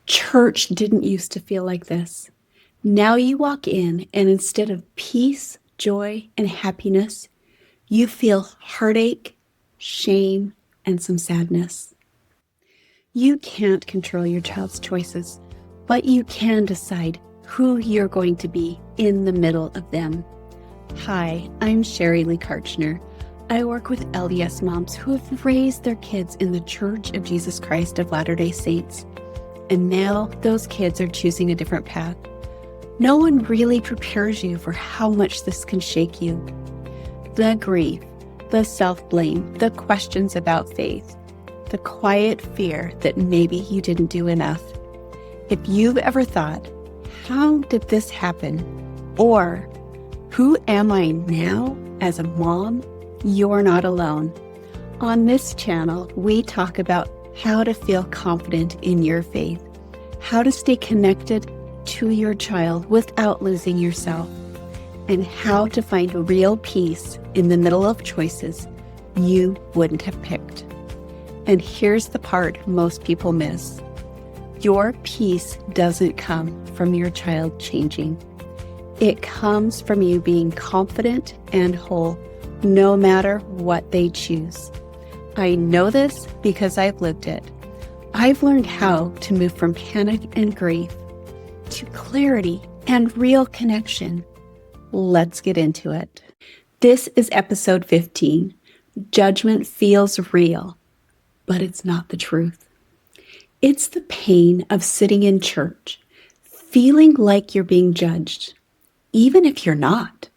Church didn't used to feel like this. Now you walk in, and instead of peace, joy, and happiness, you feel heartache, shame, and some sadness. You can't control your child's choices, but you can decide who you're going to be in the middle of them. Hi, I'm Sherry Lee Karchner. I work with LDS moms who have raised their kids in the Church of Jesus Christ of Latter-day Saints. And now those kids are choosing a different path. No one really prepares you for how much this can shake you. The grief, the self-blame, the questions about faith, the quiet fear that maybe you didn't do enough. If you've ever thought, how did this happen? Or, who am I now as a mom? You're not alone. On this channel, we talk about how to feel confident in your faith, how to stay connected to your child without losing yourself, and how to find real peace in the middle of choices you wouldn't have picked. And here's the part most people miss. Your peace doesn't come from your child changing. It comes from you being confident and whole, no matter what they choose. I know this because I've lived it. I've learned how to move from panic and grief to clarity and real connection. Let's get into it. This is episode 15. Judgment feels real, but it's not the truth. It's the pain of sitting in church, feeling like you're being judged, even if you're not.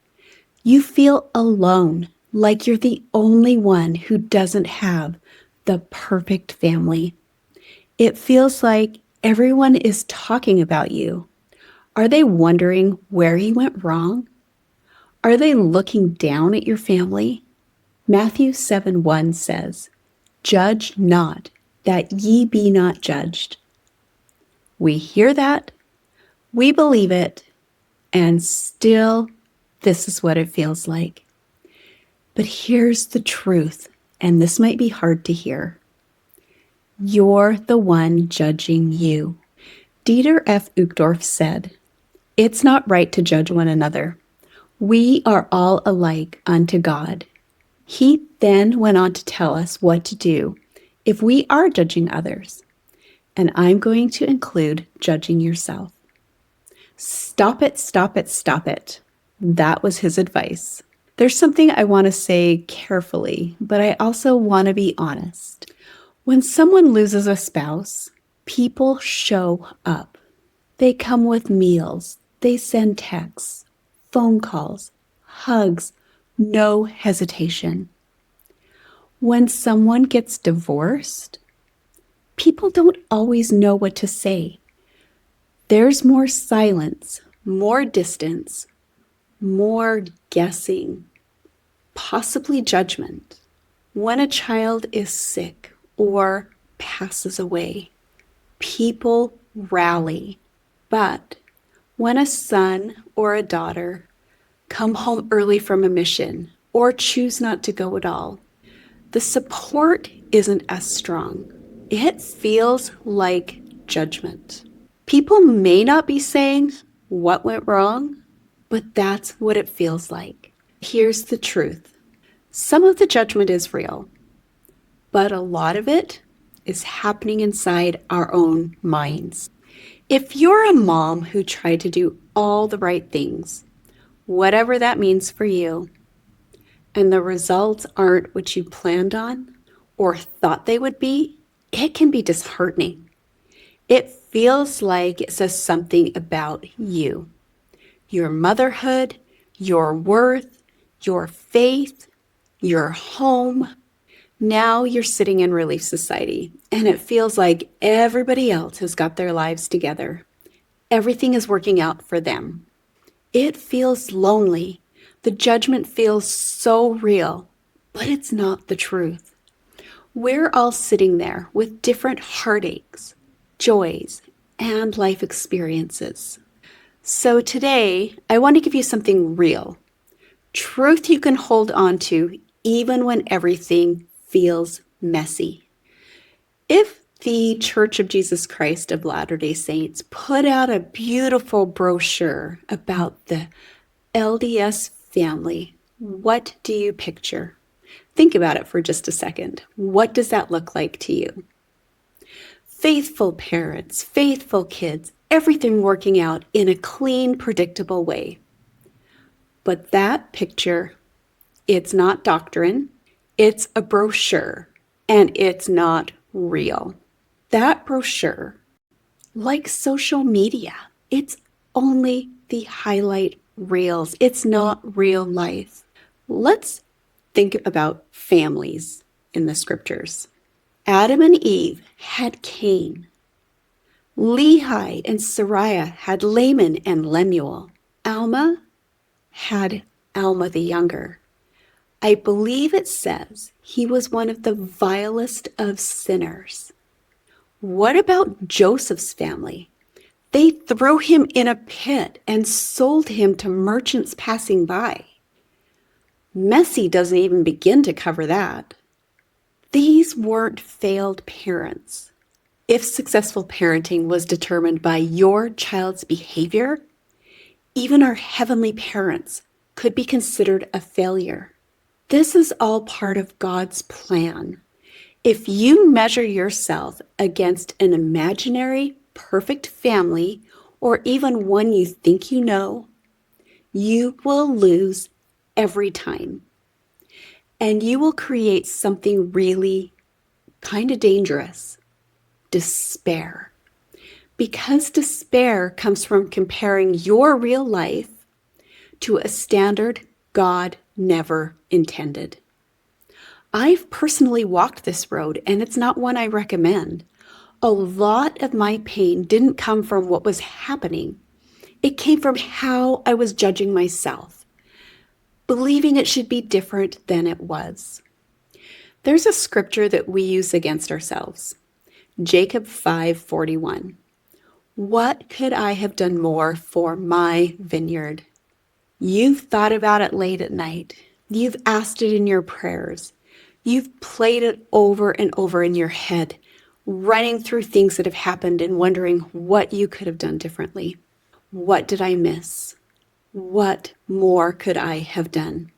You feel alone, like you're the only one who doesn't have the perfect family. It feels like everyone is talking about you. Are they wondering where you went wrong? Are they looking down at your family? Matthew 7:1 says, "Judge not, that ye be not judged." We hear that, we believe it, and still, this is what it feels like. But here's the truth, and this might be hard to hear. You're the one judging you. Dieter F. Uchtdorf said, "It's not right to judge one another. We are all alike unto God." He then went on to tell us what to do if we are judging others. And I'm going to include judging yourself. Stop it, stop it, stop it. That was his advice. There's something I want to say carefully, but I also want to be honest. When someone loses a spouse, people show up. They come with meals, they send texts, phone calls, hugs, no hesitation. When someone gets divorced, people don't always know what to say. There's more silence, more distance, more guessing, possibly judgment. When a child is sick or passes away, people rally. But when a son or a daughter come home early from a mission or choose not to go at all, the support isn't as strong. It feels like judgment. People may not be saying what went wrong, but that's what it feels like. Here's the truth. Some of the judgment is real, but a lot of it is happening inside our own minds. If you're a mom who tried to do all the right things, whatever that means for you, and the results aren't what you planned on or thought they would be, it can be disheartening. It feels like it says something about you, your motherhood, your worth, your faith, your home. Now you're sitting in Relief Society, and it feels like everybody else has got their lives together. Everything is working out for them. It feels lonely. The judgment feels so real, but it's not the truth. We're all sitting there with different heartaches, joys, and life experiences. So today, I want to give you something real. Truth you can hold on to even when everything feels messy. If The Church of Jesus Christ of Latter-day Saints put out a beautiful brochure about the LDS family. What do you picture? Think about it for just a second. What does that look like to you? Faithful parents, faithful kids, everything working out in a clean, predictable way. But that picture, it's not doctrine, it's a brochure, and it's not real. That brochure, like social media, it's only the highlight reels. It's not real life. Let's think about families in the scriptures. Adam and Eve had Cain. Lehi and Sariah had Laman and Lemuel. Alma had Alma the younger. I believe it says he was one of the vilest of sinners. What about Joseph's family? They threw him in a pit and sold him to merchants passing by. Messy doesn't even begin to cover that. These weren't failed parents. If successful parenting was determined by your child's behavior, even our heavenly parents could be considered a failure. This is all part of God's plan. If you measure yourself against an imaginary, perfect family, or even one you think you know, you will lose every time. And you will create something really kind of dangerous: despair. Because despair comes from comparing your real life to a standard God never intended. I've personally walked this road, and it's not one I recommend. A lot of my pain didn't come from what was happening. It came from how I was judging myself, believing it should be different than it was. There's a scripture that we use against ourselves. Jacob 5:41. What could I have done more for my vineyard? You've thought about it late at night. You've asked it in your prayers. You've played it over and over in your head, running through things that have happened and wondering what you could have done differently. What did I miss? What more could I have done?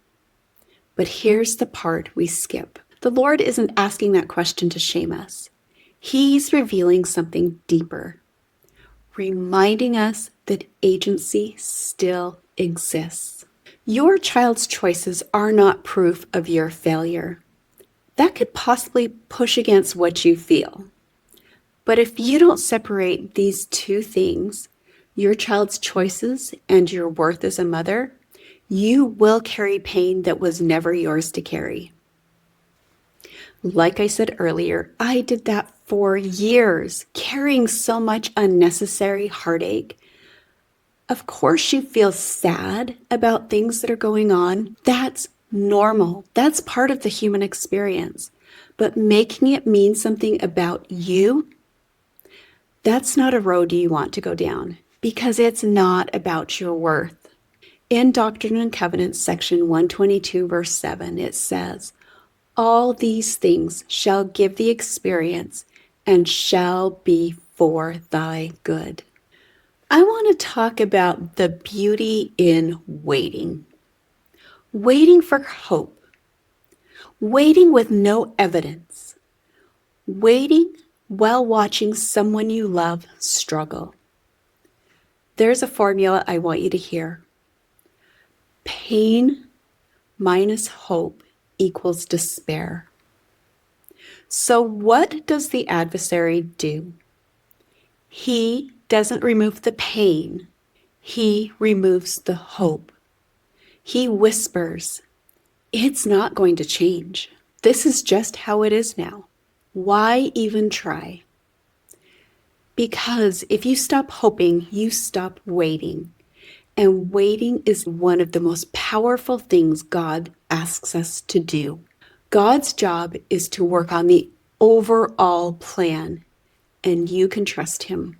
But here's the part we skip. The Lord isn't asking that question to shame us. He's revealing something deeper, reminding us that agency still exists. Your child's choices are not proof of your failure. That could possibly push against what you feel. But if you don't separate these two things, your child's choices and your worth as a mother, you will carry pain that was never yours to carry. Like I said earlier, I did that for years, carrying so much unnecessary heartache. Of course, you feel sad about things that are going on. That's normal. That's part of the human experience. But making it mean something about you, that's not a road you want to go down, because it's not about your worth. In Doctrine and Covenants, section 122, verse 7, it says, all these things shall give thee experience and shall be for thy good. I want to talk about the beauty in waiting. Waiting for hope. Waiting with no evidence. Waiting while watching someone you love struggle. There's a formula I want you to hear. Pain minus hope equals despair. So what does the adversary do? He doesn't remove the pain. He removes the hope. He whispers, it's not going to change. This is just how it is now. Why even try? Because if you stop hoping, you stop waiting. And waiting is one of the most powerful things God asks us to do. God's job is to work on the overall plan, and you can trust Him.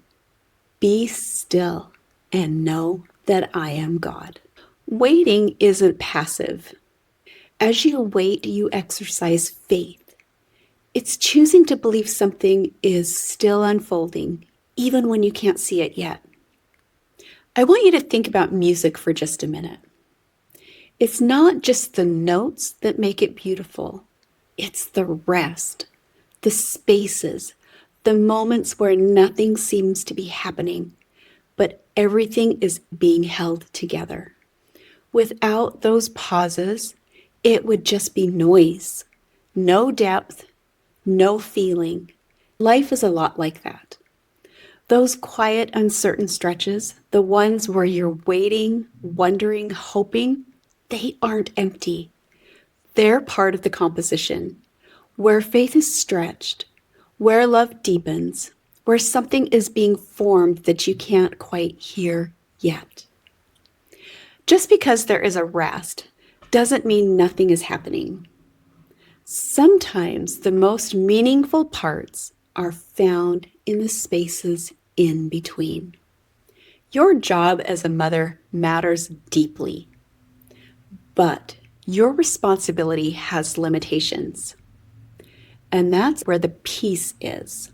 Be still and know that I am God. Waiting isn't passive. As you wait, you exercise faith. It's choosing to believe something is still unfolding, even when you can't see it yet. I want you to think about music for just a minute. It's not just the notes that make it beautiful, it's the rest, the spaces, the moments where nothing seems to be happening, but everything is being held together. Without those pauses, it would just be noise, no depth, no feeling. Life is a lot like that. Those quiet, uncertain stretches, the ones where you're waiting, wondering, hoping, they aren't empty. They're part of the composition, where faith is stretched, where love deepens, where something is being formed that you can't quite hear yet. Just because there is a rest doesn't mean nothing is happening. Sometimes the most meaningful parts are found in the spaces in between. Your job as a mother matters deeply, but your responsibility has limitations. And that's where the peace is.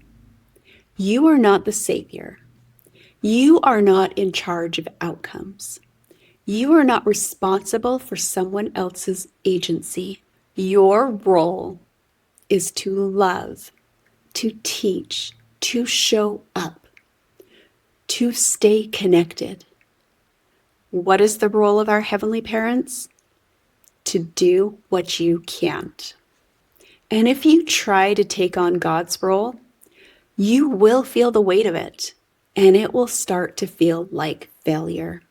You are not the savior. You are not in charge of outcomes. You are not responsible for someone else's agency. Your role is to love, to teach, to show up, to stay connected. What is the role of our heavenly parents? To do what you can't. And if you try to take on God's role, you will feel the weight of it, and it will start to feel like failure.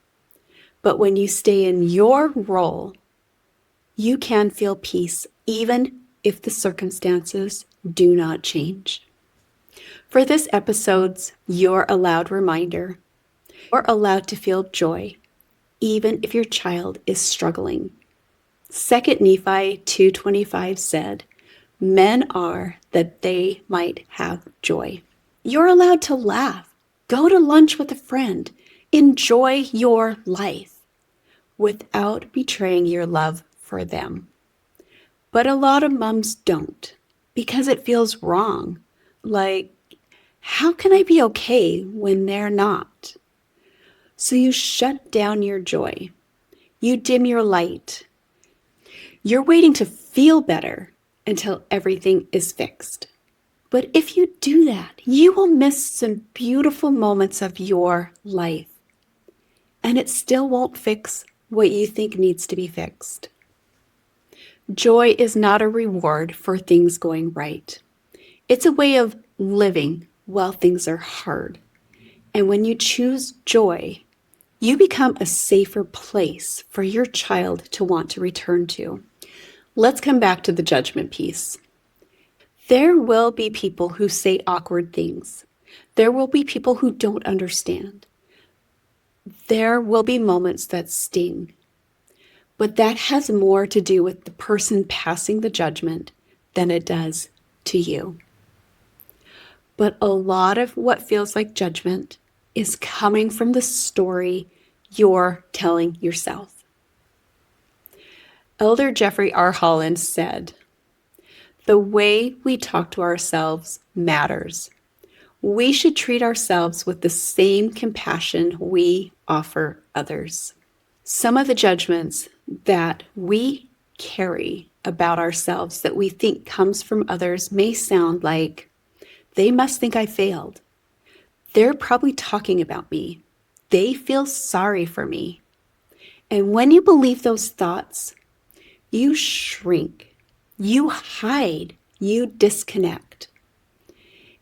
But when you stay in your role, you can feel peace even if the circumstances do not change. For this episode's You're Allowed reminder, you're allowed to feel joy even if your child is struggling. 2 Nephi 2:25 said, "Men are that they might have joy." You're allowed to laugh, go to lunch with a friend, enjoy your life without betraying your love for them. But a lot of moms don't because it feels wrong. Like, how can I be okay when they're not? So you shut down your joy. You dim your light. You're waiting to feel better until everything is fixed. But if you do that, you will miss some beautiful moments of your life. And it still won't fix what you think needs to be fixed. Joy is not a reward for things going right. It's a way of living while things are hard. And when you choose joy, you become a safer place for your child to want to return to. Let's come back to the judgment piece. There will be people who say awkward things. There will be people who don't understand. There will be moments that sting. But that has more to do with the person passing the judgment than it does to you. But a lot of what feels like judgment is coming from the story you're telling yourself. Elder Jeffrey R. Holland said, "The way we talk to ourselves matters. We should treat ourselves with the same compassion we offer others." Some of the judgments that we carry about ourselves that we think comes from others may sound like, "They must think I failed. They're probably talking about me. They feel sorry for me." And when you believe those thoughts, you shrink, you hide, you disconnect.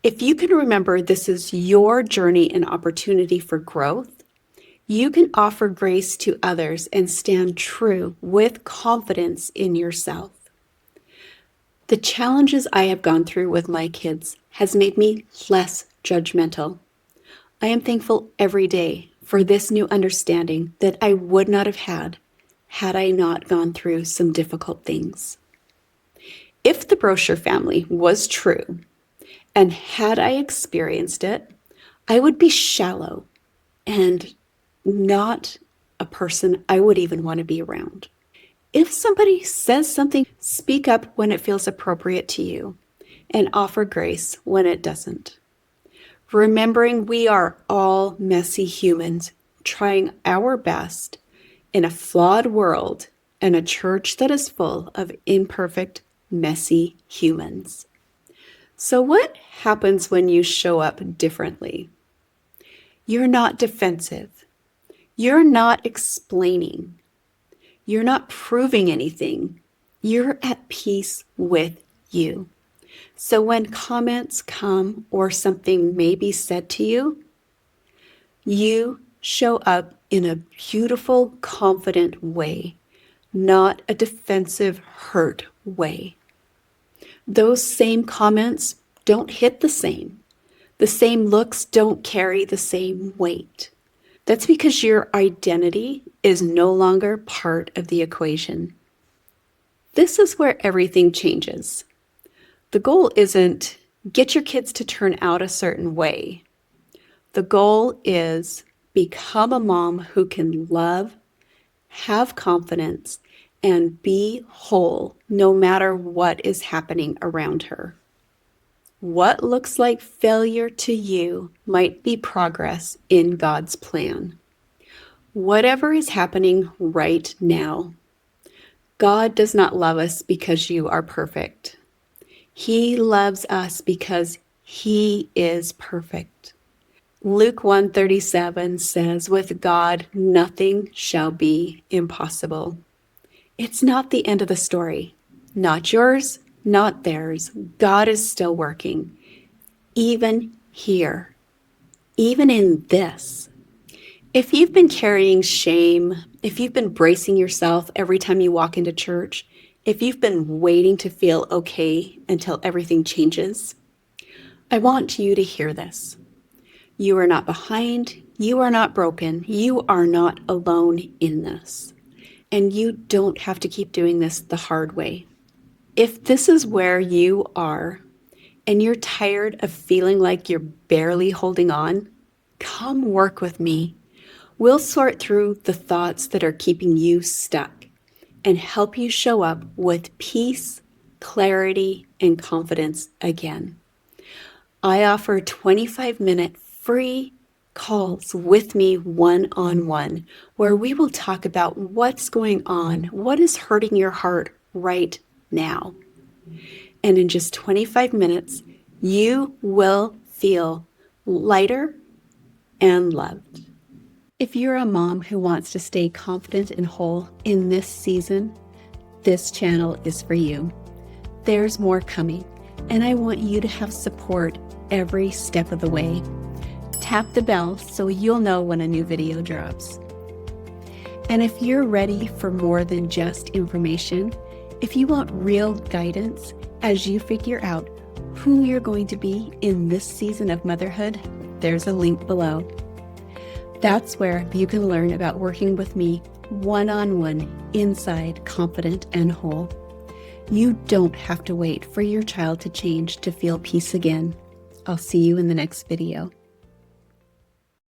If you can remember this is your journey and opportunity for growth, you can offer grace to others and stand true with confidence in yourself. The challenges I have gone through with my kids has made me less judgmental. I am thankful every day for this new understanding that I would not have had I not gone through some difficult things. If the brochure family was true, and had I experienced it, I would be shallow and not a person I would even want to be around. If somebody says something, speak up when it feels appropriate to you and offer grace when it doesn't. Remembering we are all messy humans trying our best in a flawed world and a church that is full of imperfect, messy humans. So, what happens when you show up differently? You're not defensive. You're not explaining. You're not proving anything. You're at peace with you. So when comments come or something may be said to you, you show up in a beautiful, confident way, not a defensive, hurt way. Those same comments don't hit the same. The same looks don't carry the same weight. That's because your identity is no longer part of the equation. This is where everything changes. The goal isn't get your kids to turn out a certain way. The goal is become a mom who can love, have confidence, and be whole no matter what is happening around her. What looks like failure to you might be progress in God's plan. Whatever is happening right now, God does not love us because you are perfect. He loves us because He is perfect. Luke 1:37 says, with God, nothing shall be impossible. It's not the end of the story. Not yours, not theirs. God is still working. Even here. Even in this. If you've been carrying shame, if you've been bracing yourself every time you walk into church, if you've been waiting to feel okay until everything changes, I want you to hear this. You are not behind. You are not broken. You are not alone in this. And you don't have to keep doing this the hard way. If this is where you are and you're tired of feeling like you're barely holding on, come work with me. We'll sort through the thoughts that are keeping you stuck and help you show up with peace, clarity, and confidence again. I offer 25-minute free calls with me one-on-one where we will talk about what's going on, what is hurting your heart right now. And in just 25 minutes, you will feel lighter and loved. If you're a mom who wants to stay confident and whole in this season, this channel is for you. There's more coming, and I want you to have support every step of the way. Tap the bell so you'll know when a new video drops. And if you're ready for more than just information, if you want real guidance as you figure out who you're going to be in this season of motherhood, there's a link below. That's where you can learn about working with me one-on-one inside Confident and Whole. You don't have to wait for your child to change to feel peace again. I'll see you in the next video.